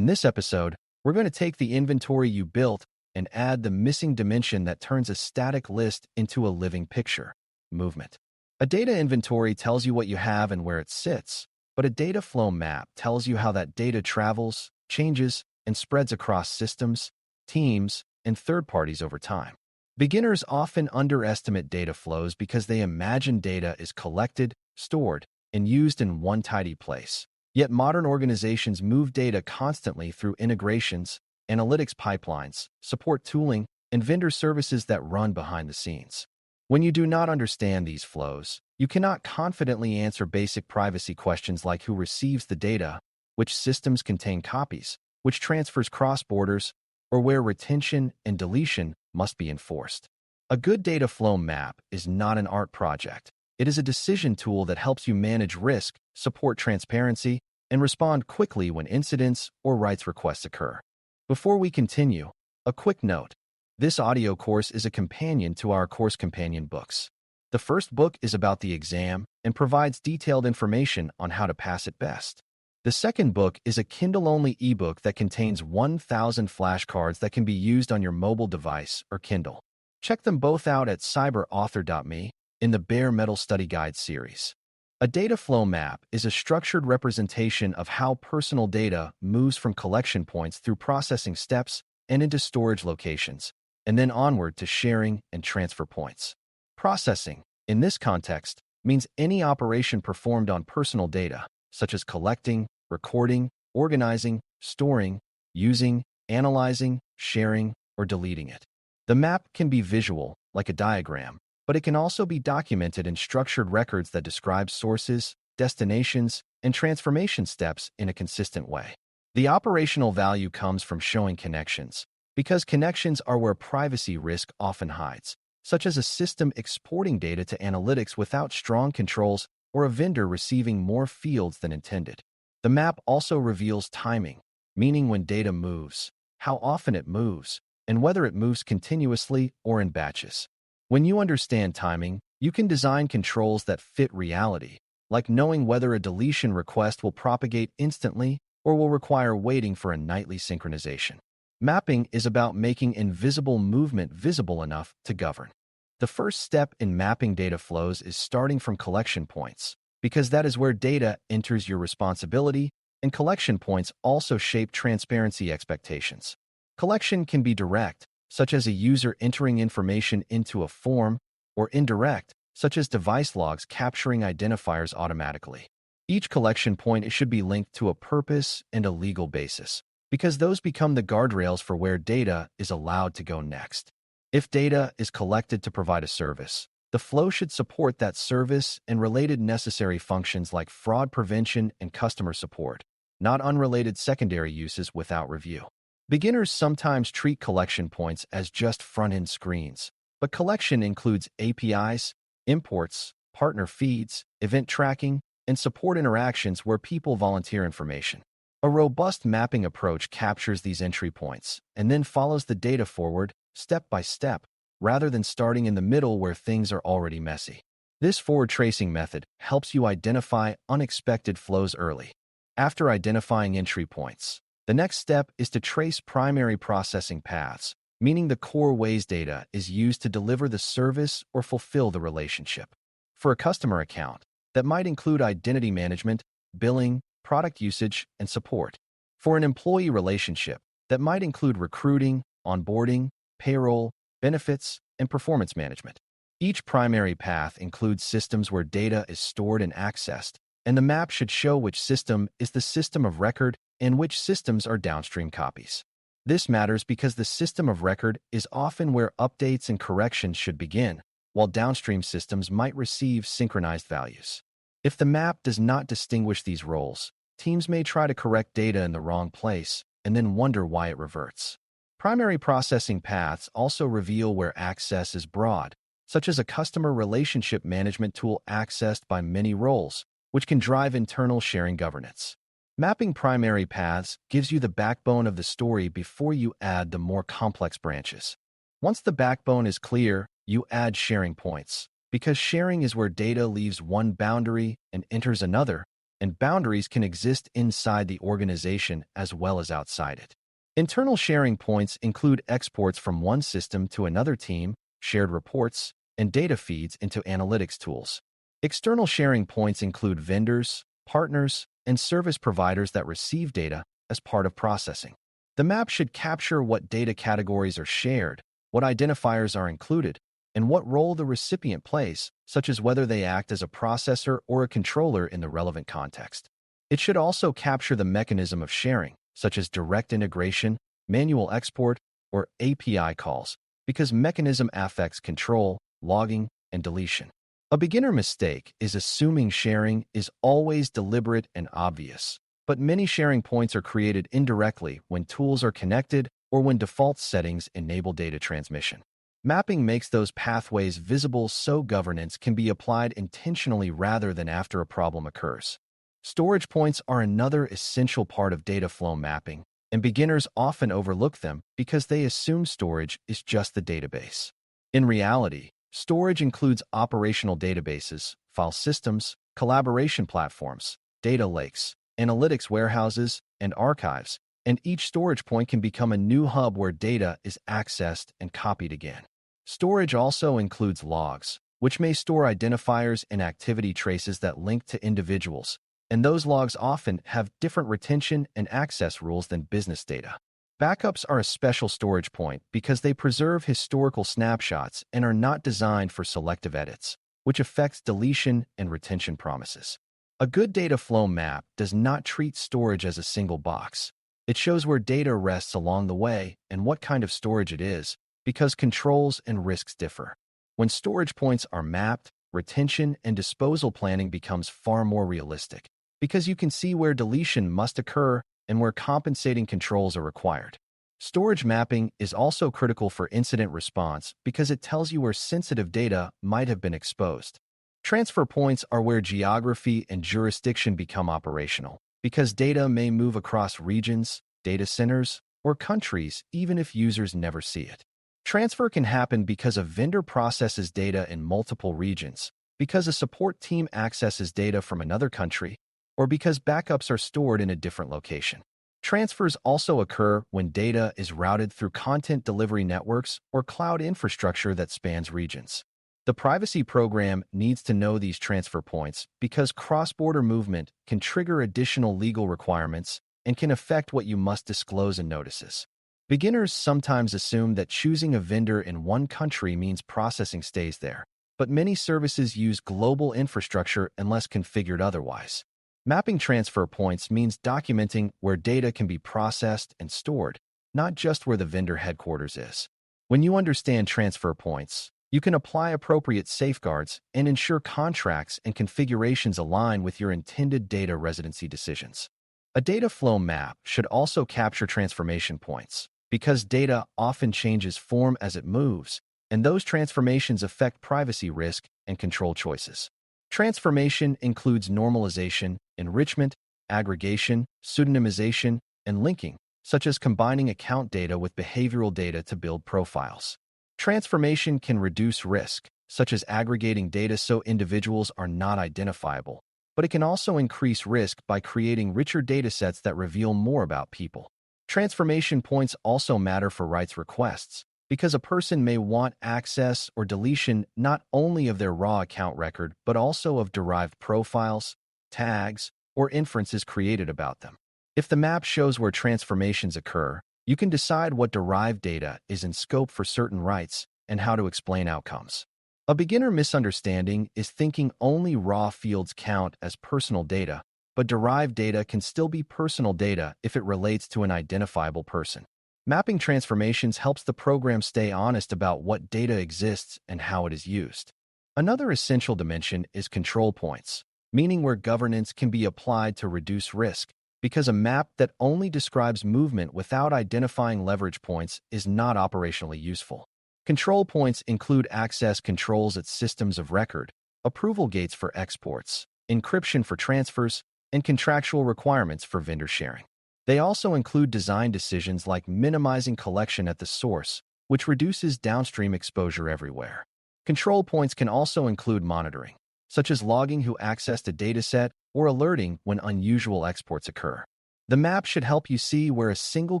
In this episode, we're going to take the inventory you built and add the missing dimension that turns a static list into a living picture: movement. A data inventory tells you what you have and where it sits, but a data flow map tells you how that data travels, changes, and spreads across systems, teams, and third parties over time. Beginners often underestimate data flows because they imagine data is collected, stored, and used in one tidy place. Yet modern organizations move data constantly through integrations, analytics pipelines, support tooling, and vendor services that run behind the scenes. When you do not understand these flows, you cannot confidently answer basic privacy questions like who receives the data, which systems contain copies, which transfers cross borders, or where retention and deletion must be enforced. A good data flow map is not an art project. It is a decision tool that helps you manage risk, support transparency, and respond quickly when incidents or rights requests occur. Before we continue, a quick note. This audio course is a companion to our course companion books. The first book is about the exam and provides detailed information on how to pass it best. The second book is a Kindle-only ebook that contains 1,000 flashcards that can be used on your mobile device or Kindle. Check them both out at Cyber.Author.me in the Bare Metal Study Guide series. A data flow map is a structured representation of how personal data moves from collection points through processing steps and into storage locations, and then onward to sharing and transfer points. Processing, in this context, means any operation performed on personal data, such as collecting, recording, organizing, storing, using, analyzing, sharing, or deleting it. The map can be visual, like a diagram, but it can also be documented in structured records that describe sources, destinations, and transformation steps in a consistent way. The operational value comes from showing connections, because connections are where privacy risk often hides, such as a system exporting data to analytics without strong controls or a vendor receiving more fields than intended. The map also reveals timing, meaning when data moves, how often it moves, and whether it moves continuously or in batches. When you understand timing, you can design controls that fit reality, like knowing whether a deletion request will propagate instantly or will require waiting for a nightly synchronization. Mapping is about making invisible movement visible enough to govern. The first step in mapping data flows is starting from collection points, because that is where data enters your responsibility, and collection points also shape transparency expectations. Collection can be direct, such as a user entering information into a form, or indirect, such as device logs capturing identifiers automatically. Each collection point should be linked to a purpose and a legal basis, because those become the guardrails for where data is allowed to go next. If data is collected to provide a service, the flow should support that service and related necessary functions like fraud prevention and customer support, not unrelated secondary uses without review. Beginners sometimes treat collection points as just front-end screens, but collection includes APIs, imports, partner feeds, event tracking, and support interactions where people volunteer information. A robust mapping approach captures these entry points and then follows the data forward, step by step, rather than starting in the middle where things are already messy. This forward-tracing method helps you identify unexpected flows early. After identifying entry points, the next step is to trace primary processing paths, meaning the core ways data is used to deliver the service or fulfill the relationship. For a customer account, that might include identity management, billing, product usage, and support. For an employee relationship, that might include recruiting, onboarding, payroll, benefits, and performance management. Each primary path includes systems where data is stored and accessed, and the map should show which system is the system of record and which systems are downstream copies. This matters because the system of record is often where updates and corrections should begin, while downstream systems might receive synchronized values. If the map does not distinguish these roles, teams may try to correct data in the wrong place and then wonder why it reverts. Primary processing paths also reveal where access is broad, such as a customer relationship management tool accessed by many roles, which can drive internal sharing governance. Mapping primary paths gives you the backbone of the story before you add the more complex branches. Once the backbone is clear, you add sharing points, because sharing is where data leaves one boundary and enters another, and boundaries can exist inside the organization as well as outside it. Internal sharing points include exports from one system to another team, shared reports, and data feeds into analytics tools. External sharing points include vendors, partners, and service providers that receive data as part of processing. The map should capture what data categories are shared, what identifiers are included, and what role the recipient plays, such as whether they act as a processor or a controller in the relevant context. It should also capture the mechanism of sharing, such as direct integration, manual export, or API calls, because mechanism affects control, logging, and deletion. A beginner mistake is assuming sharing is always deliberate and obvious, but many sharing points are created indirectly when tools are connected or when default settings enable data transmission. Mapping makes those pathways visible so governance can be applied intentionally rather than after a problem occurs. Storage points are another essential part of data flow mapping, and beginners often overlook them because they assume storage is just the database. In reality, storage includes operational databases, file systems, collaboration platforms, data lakes, analytics warehouses, and archives, and each storage point can become a new hub where data is accessed and copied again. Storage also includes logs, which may store identifiers and activity traces that link to individuals, and those logs often have different retention and access rules than business data. Backups are a special storage point because they preserve historical snapshots and are not designed for selective edits, which affects deletion and retention promises. A good data flow map does not treat storage as a single box. It shows where data rests along the way and what kind of storage it is, because controls and risks differ. When storage points are mapped, retention and disposal planning becomes far more realistic, because you can see where deletion must occur and where compensating controls are required. Storage mapping is also critical for incident response because it tells you where sensitive data might have been exposed. Transfer points are where geography and jurisdiction become operational, because data may move across regions, data centers, or countries even if users never see it. Transfer can happen because a vendor processes data in multiple regions, because a support team accesses data from another country, or because backups are stored in a different location. Transfers also occur when data is routed through content delivery networks or cloud infrastructure that spans regions. The privacy program needs to know these transfer points because cross-border movement can trigger additional legal requirements and can affect what you must disclose in notices. Beginners sometimes assume that choosing a vendor in one country means processing stays there, but many services use global infrastructure unless configured otherwise. Mapping transfer points means documenting where data can be processed and stored, not just where the vendor headquarters is. When you understand transfer points, you can apply appropriate safeguards and ensure contracts and configurations align with your intended data residency decisions. A data flow map should also capture transformation points, because data often changes form as it moves, and those transformations affect privacy risk and control choices. Transformation includes normalization, enrichment, aggregation, pseudonymization, and linking, such as combining account data with behavioral data to build profiles. Transformation can reduce risk, such as aggregating data so individuals are not identifiable, but it can also increase risk by creating richer datasets that reveal more about people. Transformation points also matter for rights requests, because a person may want access or deletion not only of their raw account record, but also of derived profiles, tags, or inferences created about them. If the map shows where transformations occur, you can decide what derived data is in scope for certain rights and how to explain outcomes. A beginner misunderstanding is thinking only raw fields count as personal data, but derived data can still be personal data if it relates to an identifiable person. Mapping transformations helps the program stay honest about what data exists and how it is used. Another essential dimension is control points, meaning where governance can be applied to reduce risk, because a map that only describes movement without identifying leverage points is not operationally useful. Control points include access controls at systems of record, approval gates for exports, encryption for transfers, and contractual requirements for vendor sharing. They also include design decisions like minimizing collection at the source, which reduces downstream exposure everywhere. Control points can also include monitoring, such as logging who accessed a dataset or alerting when unusual exports occur. The map should help you see where a single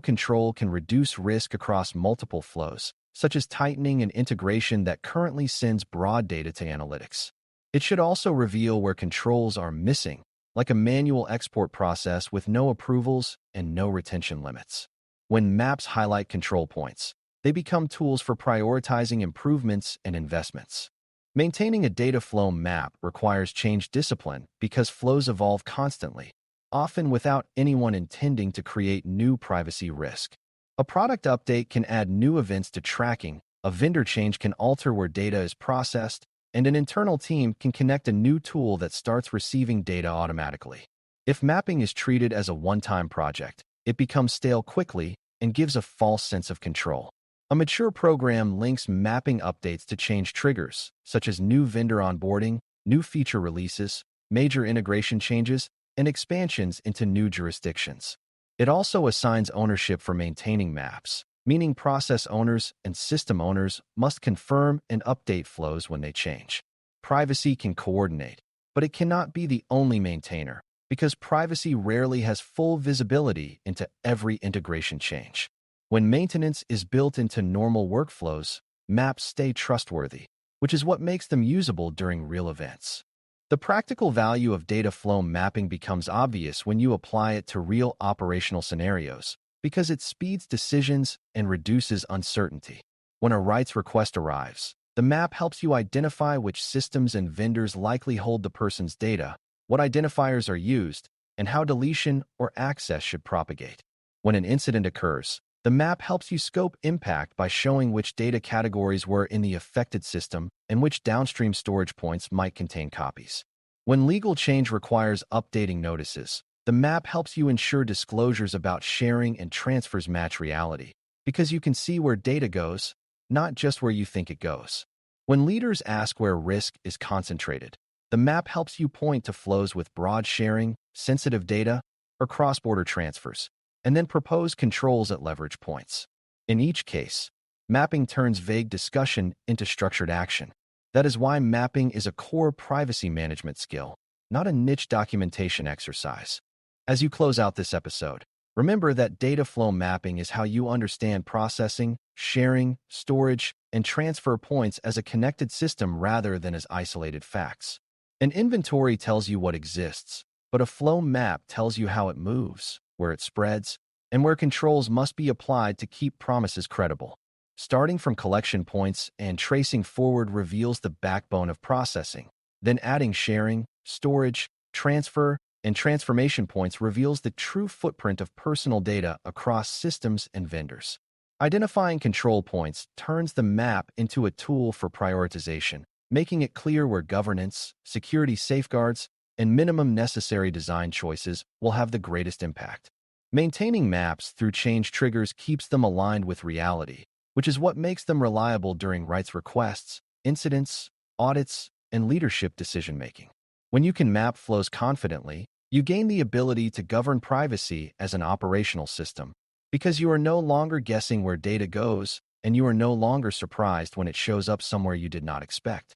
control can reduce risk across multiple flows, such as tightening an integration that currently sends broad data to analytics. It should also reveal where controls are missing, like a manual export process with no approvals and no retention limits. When maps highlight control points, they become tools for prioritizing improvements and investments. Maintaining a data flow map requires change discipline because flows evolve constantly, often without anyone intending to create new privacy risk. A product update can add new events to tracking, a vendor change can alter where data is processed, and an internal team can connect a new tool that starts receiving data automatically. If mapping is treated as a one-time project, it becomes stale quickly and gives a false sense of control. A mature program links mapping updates to change triggers, such as new vendor onboarding, new feature releases, major integration changes, and expansions into new jurisdictions. It also assigns ownership for maintaining maps, meaning process owners and system owners must confirm and update flows when they change. Privacy can coordinate, but it cannot be the only maintainer, because privacy rarely has full visibility into every integration change. When maintenance is built into normal workflows, maps stay trustworthy, which is what makes them usable during real events. The practical value of data flow mapping becomes obvious when you apply it to real operational scenarios, because it speeds decisions and reduces uncertainty. When a rights request arrives, the map helps you identify which systems and vendors likely hold the person's data, what identifiers are used, and how deletion or access should propagate. When an incident occurs, the map helps you scope impact by showing which data categories were in the affected system and which downstream storage points might contain copies. When legal change requires updating notices, the map helps you ensure disclosures about sharing and transfers match reality, because you can see where data goes, not just where you think it goes. When leaders ask where risk is concentrated, the map helps you point to flows with broad sharing, sensitive data, or cross-border transfers, and then propose controls at leverage points. In each case, mapping turns vague discussion into structured action. That is why mapping is a core privacy management skill, not a niche documentation exercise. As you close out this episode, remember that data flow mapping is how you understand processing, sharing, storage, and transfer points as a connected system rather than as isolated facts. An inventory tells you what exists, but a flow map tells you how it moves, where it spreads, and where controls must be applied to keep promises credible. Starting from collection points and tracing forward reveals the backbone of processing. Then adding sharing, storage, transfer, and transformation points reveals the true footprint of personal data across systems and vendors. Identifying control points turns the map into a tool for prioritization, making it clear where governance, security safeguards, and minimum necessary design choices will have the greatest impact. Maintaining maps through change triggers keeps them aligned with reality, which is what makes them reliable during rights requests, incidents, audits, and leadership decision-making. When you can map flows confidently, you gain the ability to govern privacy as an operational system, because you are no longer guessing where data goes, and you are no longer surprised when it shows up somewhere you did not expect.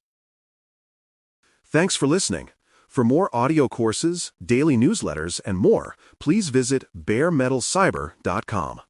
Thanks for listening. For more audio courses, daily newsletters, and more, please visit BareMetalCyber.com.